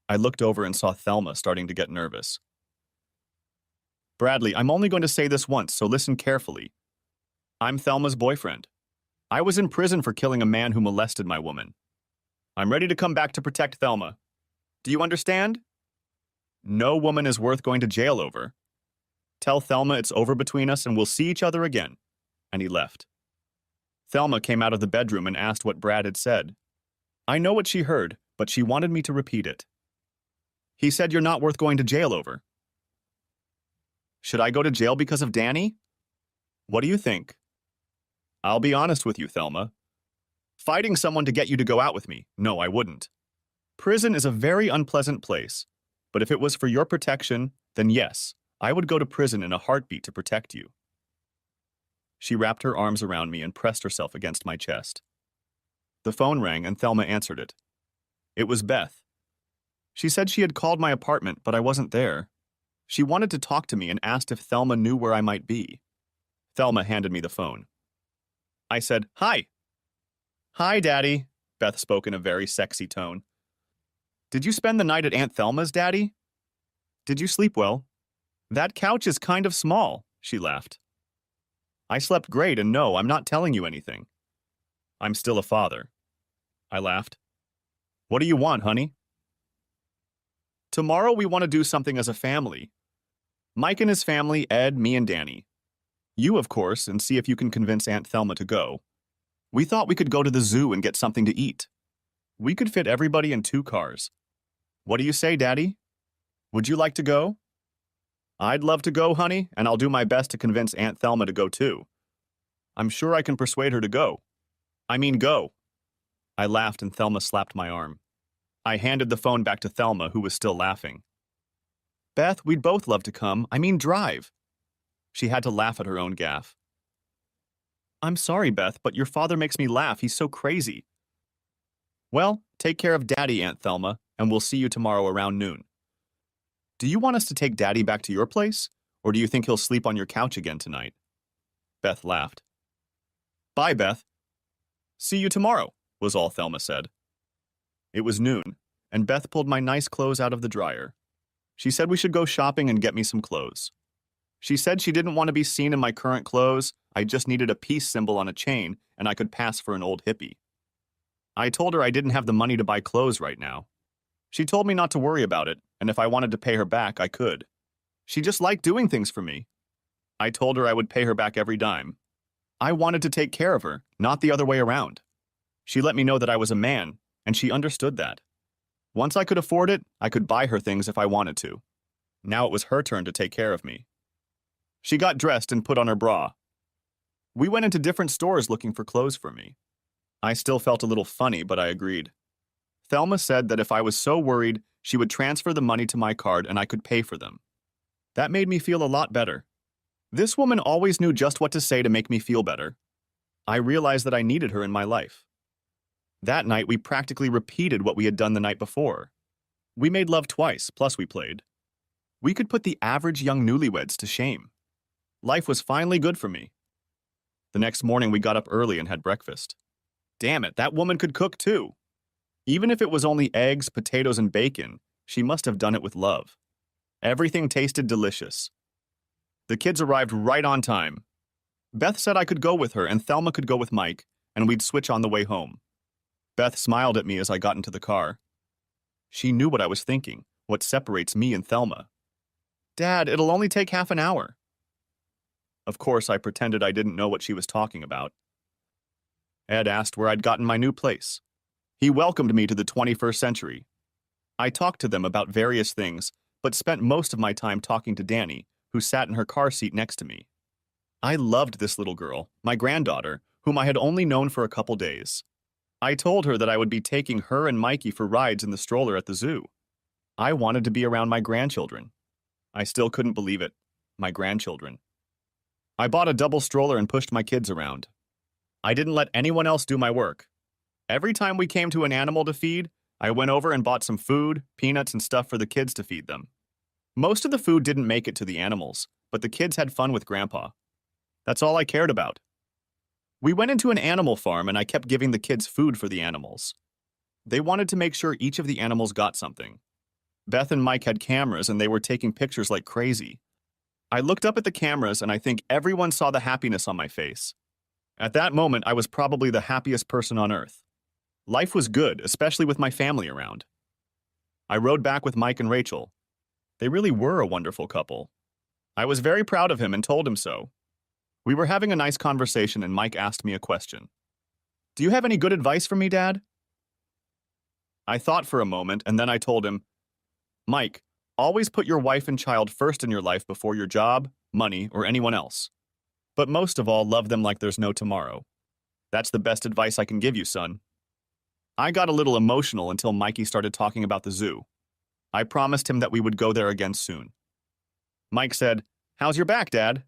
A: I looked over and saw Thelma starting to get nervous. Bradley, I'm only going to say this once, so listen carefully. I'm Thelma's boyfriend. I was in prison for killing a man who molested my woman. I'm ready to come back to protect Thelma. Do you understand? No woman is worth going to jail over. Tell Thelma it's over between us and we'll see each other again. And he left. Thelma came out of the bedroom and asked what Brad had said. I know what she heard, but she wanted me to repeat it. He said you're not worth going to jail over. Should I go to jail because of Danny? What do you think? I'll be honest with you, Thelma. Fighting someone to get you to go out with me, no, I wouldn't. Prison is a very unpleasant place, but if it was for your protection, then yes, I would go to prison in a heartbeat to protect you. She wrapped her arms around me and pressed herself against my chest. The phone rang and Thelma answered it. It was Beth. She said she had called my apartment, but I wasn't there. She wanted to talk to me and asked if Thelma knew where I might be. Thelma handed me the phone. I said, "Hi." "Hi, Daddy," Beth spoke in a very sexy tone. "Did you spend the night at Aunt Thelma's, Daddy? Did you sleep well? That couch is kind of small," she laughed. I slept great, and no, I'm not telling you anything. I'm still a father. I laughed. What do you want, honey? Tomorrow we want to do something as a family. Mike and his family, Ed, me, and Danny. You, of course, and see if you can convince Aunt Thelma to go. We thought we could go to the zoo and get something to eat. We could fit everybody in 2 cars. What do you say, Daddy? Would you like to go? I'd love to go, honey, and I'll do my best to convince Aunt Thelma to go too. I'm sure I can persuade her to go. I mean, go. I laughed and Thelma slapped my arm. I handed the phone back to Thelma, who was still laughing. Beth, we'd both love to come. I mean, drive. She had to laugh at her own gaffe. I'm sorry, Beth, but your father makes me laugh. He's so crazy. Well, take care of Daddy, Aunt Thelma, and we'll see you tomorrow around noon. Do you want us to take Daddy back to your place, or do you think he'll sleep on your couch again tonight? Beth laughed. Bye, Beth. See you tomorrow, was all Thelma said. It was noon, and Beth pulled my nice clothes out of the dryer. She said we should go shopping and get me some clothes. She said she didn't want to be seen in my current clothes. I just needed a peace symbol on a chain, and I could pass for an old hippie. I told her I didn't have the money to buy clothes right now. She told me not to worry about it, and if I wanted to pay her back, I could. She just liked doing things for me. I told her I would pay her back every dime. I wanted to take care of her, not the other way around. She let me know that I was a man, and she understood that. Once I could afford it, I could buy her things if I wanted to. Now it was her turn to take care of me. She got dressed and put on her bra. We went into different stores looking for clothes for me. I still felt a little funny, but I agreed. Thelma said that if I was so worried, she would transfer the money to my card and I could pay for them. That made me feel a lot better. This woman always knew just what to say to make me feel better. I realized that I needed her in my life. That night, we practically repeated what we had done the night before. We made love twice, plus we played. We could put the average young newlyweds to shame. Life was finally good for me. The next morning, we got up early and had breakfast. Damn it, that woman could cook too. Even if it was only eggs, potatoes, and bacon, she must have done it with love. Everything tasted delicious. The kids arrived right on time. Beth said I could go with her and Thelma could go with Mike, and we'd switch on the way home. Beth smiled at me as I got into the car. She knew what I was thinking, what separates me and Thelma. Dad, it'll only take half an hour. Of course, I pretended I didn't know what she was talking about. Ed asked where I'd gotten my new place. He welcomed me to the 21st century. I talked to them about various things, but spent most of my time talking to Danny, who sat in her car seat next to me. I loved this little girl, my granddaughter, whom I had only known for a couple days. I told her that I would be taking her and Mikey for rides in the stroller at the zoo. I wanted to be around my grandchildren. I still couldn't believe it. My grandchildren. I bought a double stroller and pushed my kids around. I didn't let anyone else do my work. Every time we came to an animal to feed, I went over and bought some food, peanuts, and stuff for the kids to feed them. Most of the food didn't make it to the animals, but the kids had fun with Grandpa. That's all I cared about. We went into an animal farm and I kept giving the kids food for the animals. They wanted to make sure each of the animals got something. Beth and Mike had cameras and they were taking pictures like crazy. I looked up at the cameras and I think everyone saw the happiness on my face. At that moment, I was probably the happiest person on earth. Life was good, especially with my family around. I rode back with Mike and Rachel. They really were a wonderful couple. I was very proud of him and told him so. We were having a nice conversation and Mike asked me a question. "Do you have any good advice for me, Dad?" I thought for a moment and then I told him, "Mike, always put your wife and child first in your life before your job, money, or anyone else. But most of all, love them like there's no tomorrow. That's the best advice I can give you, son." I got a little emotional until Mikey started talking about the zoo. I promised him that we would go there again soon. Mike said, "How's your back, Dad?"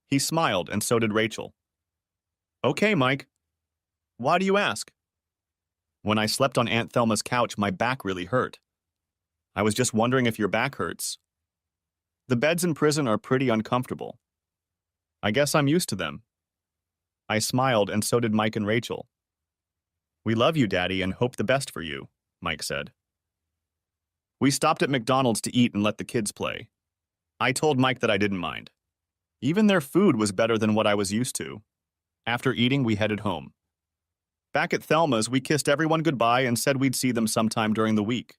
A: He smiled, and so did Rachel. "Okay, Mike." "Why do you ask?" "When I slept on Aunt Thelma's couch, my back really hurt. I was just wondering if your back hurts. The beds in prison are pretty uncomfortable. I guess I'm used to them." I smiled, and so did Mike and Rachel. "We love you, Daddy, and hope the best for you," Mike said. We stopped at McDonald's to eat and let the kids play. I told Mike that I didn't mind. Even their food was better than what I was used to. After eating, we headed home. Back at Thelma's, we kissed everyone goodbye and said we'd see them sometime during the week.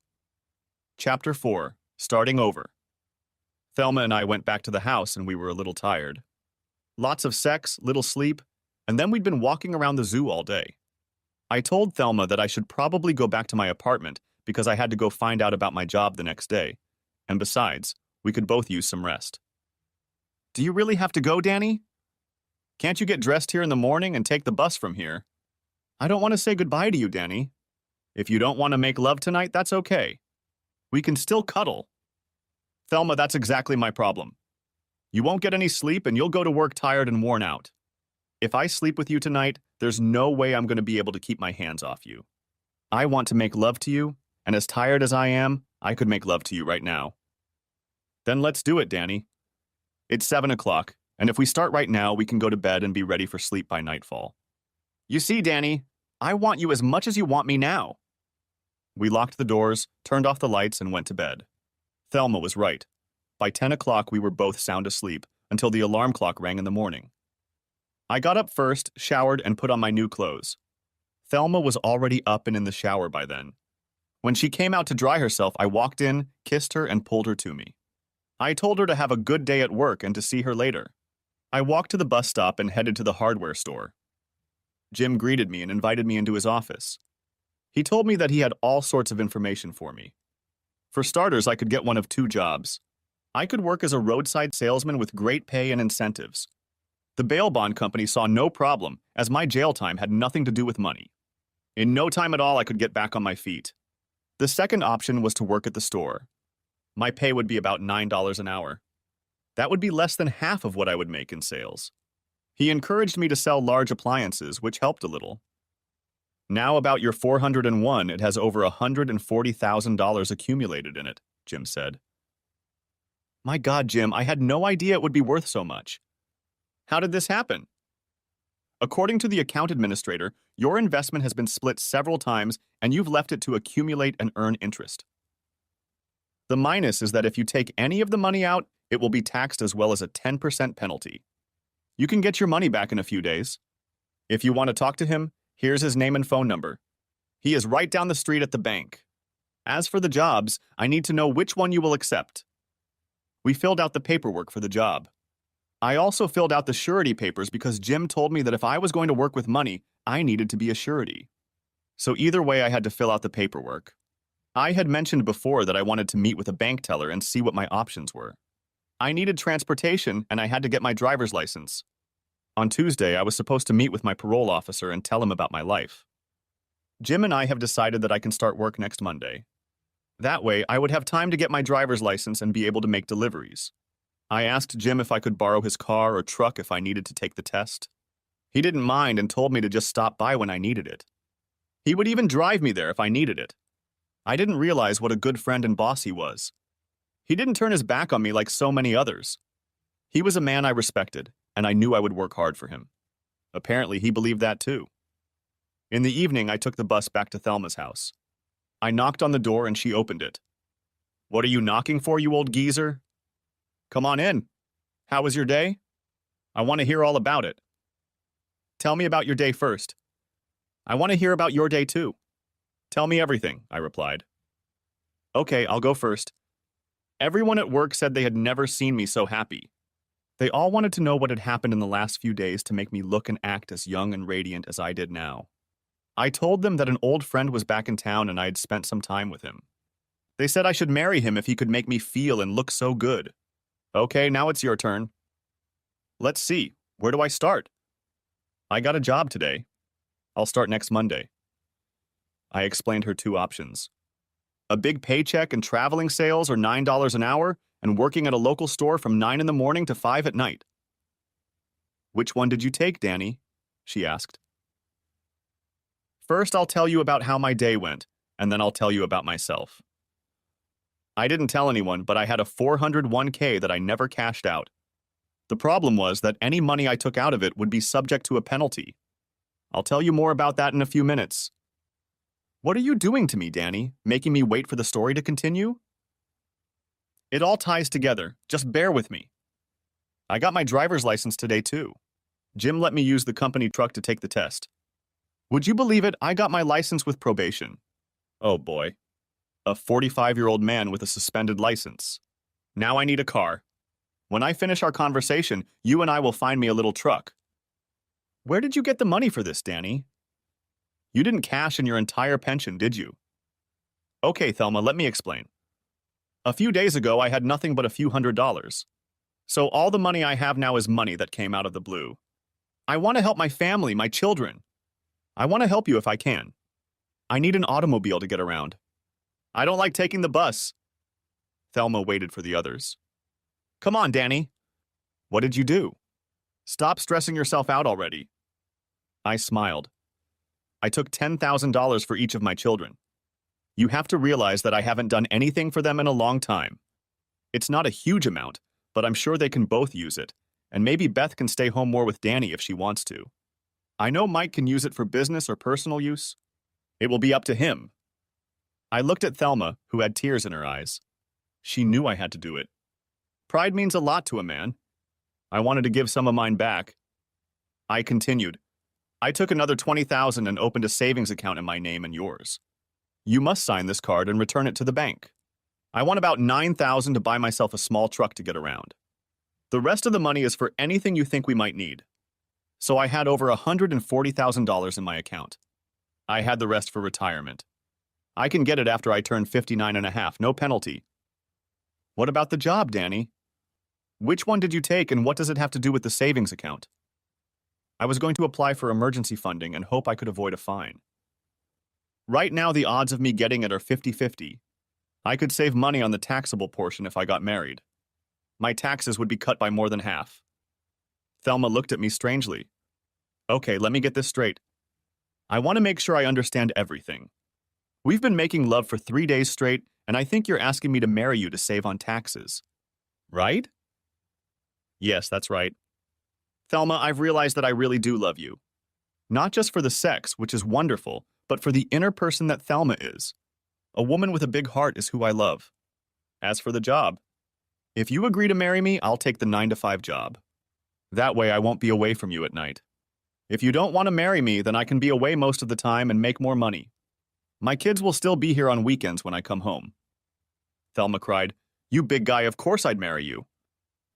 A: Chapter 4. Starting Over. Thelma and I went back to the house and we were a little tired. Lots of sex, little sleep, and then we'd been walking around the zoo all day. I told Thelma that I should probably go back to my apartment because I had to go find out about my job the next day, and besides, we could both use some rest. "Do you really have to go, Danny? Can't you get dressed here in the morning and take the bus from here?" "I don't want to say goodbye to you, Danny. If you don't want to make love tonight, that's okay. We can still cuddle." "Thelma, that's exactly my problem. You won't get any sleep and you'll go to work tired and worn out. If I sleep with you tonight, there's no way I'm going to be able to keep my hands off you. I want to make love to you, and as tired as I am, I could make love to you right now." "Then let's do it, Danny. It's 7 o'clock, and if we start right now, we can go to bed and be ready for sleep by nightfall." "You see, Danny, I want you as much as you want me now." We locked the doors, turned off the lights, and went to bed. Thelma was right. By 10 o'clock, we were both sound asleep until the alarm clock rang in the morning. I got up first, showered, and put on my new clothes. Thelma was already up and in the shower by then. When she came out to dry herself, I walked in, kissed her, and pulled her to me. I told her to have a good day at work and to see her later. I walked to the bus stop and headed to the hardware store. Jim greeted me and invited me into his office. He told me that he had all sorts of information for me. For starters, I could get one of two jobs. I could work as a roadside salesman with great pay and incentives. The bail bond company saw no problem, as my jail time had nothing to do with money. In no time at all, I could get back on my feet. The second option was to work at the store. My pay would be about $9 an hour. That would be less than half of what I would make in sales. He encouraged me to sell large appliances, which helped a little. "Now about your 401, it has over $140,000 accumulated in it," Jim said. "My God, Jim, I had no idea it would be worth so much. How did this happen?" "According to the account administrator, your investment has been split several times and you've left it to accumulate and earn interest. The minus is that if you take any of the money out, it will be taxed as well as a 10% penalty. You can get your money back in a few days. If you want to talk to him, here's his name and phone number. He is right down the street at the bank. As for the jobs, I need to know which one you will accept." We filled out the paperwork for the job. I also filled out the surety papers because Jim told me that if I was going to work with money, I needed to be a surety. So either way, I had to fill out the paperwork. I had mentioned before that I wanted to meet with a bank teller and see what my options were. I needed transportation and I had to get my driver's license. On Tuesday, I was supposed to meet with my parole officer and tell him about my life. Jim and I have decided that I can start work next Monday. That way, I would have time to get my driver's license and be able to make deliveries. I asked Jim if I could borrow his car or truck if I needed to take the test. He didn't mind and told me to just stop by when I needed it. He would even drive me there if I needed it. I didn't realize what a good friend and boss he was. He didn't turn his back on me like so many others. He was a man I respected, and I knew I would work hard for him. Apparently, he believed that too. In the evening, I took the bus back to Thelma's house. I knocked on the door and she opened it. "What are you knocking for, you old geezer?" "Come on in. How was your day?" "I want to hear all about it." "Tell me about your day first." "I want to hear about your day too." "Tell me everything," I replied. "Okay, I'll go first. Everyone at work said they had never seen me so happy. They all wanted to know what had happened in the last few days to make me look and act as young and radiant as I did now. I told them that an old friend was back in town and I had spent some time with him. They said I should marry him if he could make me feel and look so good. "Okay, now it's your turn." "Let's see. Where do I start?" "I got a job today. I'll start next Monday." I explained her two options. A big paycheck and traveling sales or $9 an hour, and working at a local store from 9 in the morning to 5 at night. "Which one did you take, Danny?" she asked. "First, I'll tell you about how my day went, and then I'll tell you about myself. I didn't tell anyone, but I had a 401k that I never cashed out. The problem was that any money I took out of it would be subject to a penalty. I'll tell you more about that in a few minutes." "What are you doing to me, Danny? Making me wait for the story to continue?" "It all ties together. Just bear with me. I got my driver's license today, too. Jim let me use the company truck to take the test. Would you believe it? I got my license with probation. Oh boy. A 45-year-old man with a suspended license. Now I need a car. When I finish our conversation, you and I will find me a little truck." "Where did you get the money for this, Danny?" "You didn't cash in your entire pension, did you?" "Okay, Thelma, let me explain. A few days ago, I had nothing but a few $100s. So all the money I have now is money that came out of the blue. I want to help my family, my children. I want to help you if I can. I need an automobile to get around. I don't like taking the bus." Thelma waited for the others. "Come on, Danny. What did you do? Stop stressing yourself out already." I smiled. "I took $10,000 for each of my children. You have to realize that I haven't done anything for them in a long time. It's not a huge amount, but I'm sure they can both use it, and maybe Beth can stay home more with Danny if she wants to. I know Mike can use it for business or personal use. It will be up to him." I looked at Thelma, who had tears in her eyes. She knew I had to do it. Pride means a lot to a man. I wanted to give some of mine back. I continued. "I took another $20,000 and opened a savings account in my name and yours. You must sign this card and return it to the bank. I want about $9,000 to buy myself a small truck to get around. The rest of the money is for anything you think we might need." So I had over $140,000 in my account. I had the rest for retirement. I can get it after I turn 59 and a half, no penalty. "What about the job, Danny? Which one did you take and what does it have to do with the savings account?" "I was going to apply for emergency funding and hope I could avoid a fine. Right now, the odds of me getting it are 50-50. I could save money on the taxable portion if I got married. My taxes would be cut by more than half." Thelma looked at me strangely. "Okay, let me get this straight. I want to make sure I understand everything. We've been making love for 3 days straight, and I think you're asking me to marry you to save on taxes. Right?" "Yes, that's right. Thelma, I've realized that I really do love you. Not just for the sex, which is wonderful, but for the inner person that Thelma is. A woman with a big heart is who I love. As for the job, if you agree to marry me, I'll take the 9-to-5 job. That way I won't be away from you at night. If you don't want to marry me, then I can be away most of the time and make more money. My kids will still be here on weekends when I come home." Thelma cried, "You big guy, of course I'd marry you.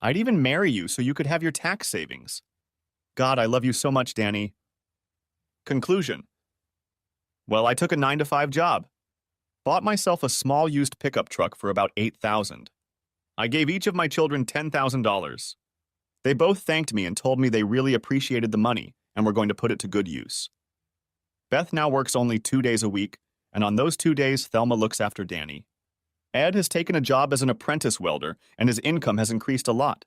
A: I'd even marry you so you could have your tax savings. God, I love you so much, Danny." Conclusion. Well, I took a 9-to-5 job. Bought myself a small used pickup truck for about $8,000. I gave each of my children $10,000. They both thanked me and told me they really appreciated the money and were going to put it to good use. Beth now works only 2 days a week, and on those 2 days, Thelma looks after Danny. Ed has taken a job as an apprentice welder, and his income has increased a lot.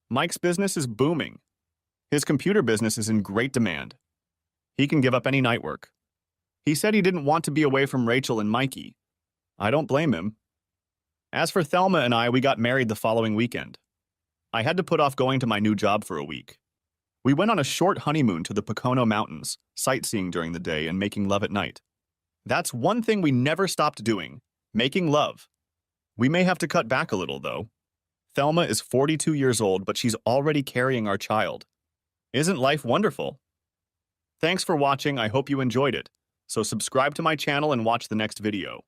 A: Mike's business is booming. His computer business is in great demand. He can give up any night work. He said he didn't want to be away from Rachel and Mikey. I don't blame him. As for Thelma and I, we got married the following weekend. I had to put off going to my new job for a week. We went on a short honeymoon to the Pocono Mountains, sightseeing during the day and making love at night. That's one thing we never stopped doing, making love. We may have to cut back a little, though. Thelma is 42 years old, but she's already carrying our child. Isn't life wonderful? Thanks for watching. I hope you enjoyed it. So subscribe to my channel and watch the next video.